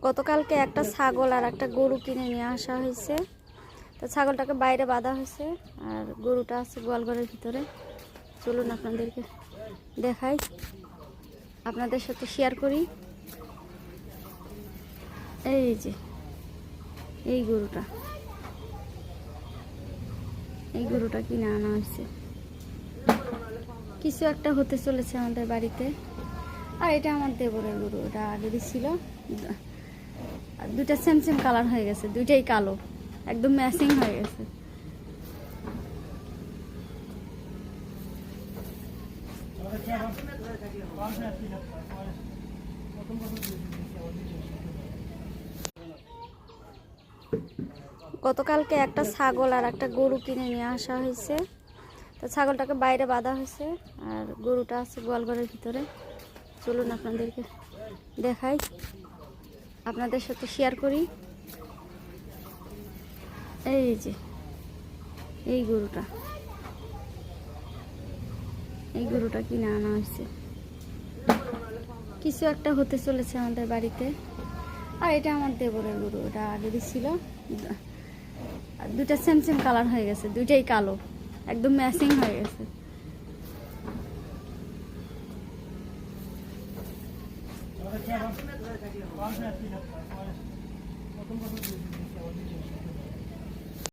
গতকালকে একটা ছাগল আর একটা গরু কিনে নিয়ে আসা হয়েছে। তো ছাগলটাকে বাইরে বাঁধা হয়েছে আর গরুটা আছে গোয়ালঘরের ভিতরে। চলুন আপনাদেরকে দেখাই, আপনাদের সাথে শেয়ার করি। এই যে এই গরুটা কিনে আনা হয়েছে। কিছু একটা হতে চলেছে আমাদের বাড়িতে। আর এটা আমার দেবরের গরু, এটা আগেরই ছিল। দুইটা সেম সেম কালার হয়ে গেছে, দুইটাই কালো, একদম ম্যাচিং হয়ে গেছে। গতকালকে একটা ছাগল আর একটা গরু কিনে নিয়ে আসা হয়েছে। তো ছাগলটাকে বাইরে বাঁধা হয়েছে আর গরুটা আছে গোয়ালঘরের ভিতরে। চলুন আপনাদেরকে দেখাই, আপনাদের সাথে শেয়ার করি। এই যে এই গরুটা কিনে আনা হয়েছে। কিছু একটা হতে চলেছে আমাদের বাড়িতে। আর এটা আমার দেবরের গরু, এটা আগেরই ছিল। দুইটা সেম সেম কালার হয়ে গেছে, দুইটাই কালো, একদম ম্যাচিং হয়ে গেছে।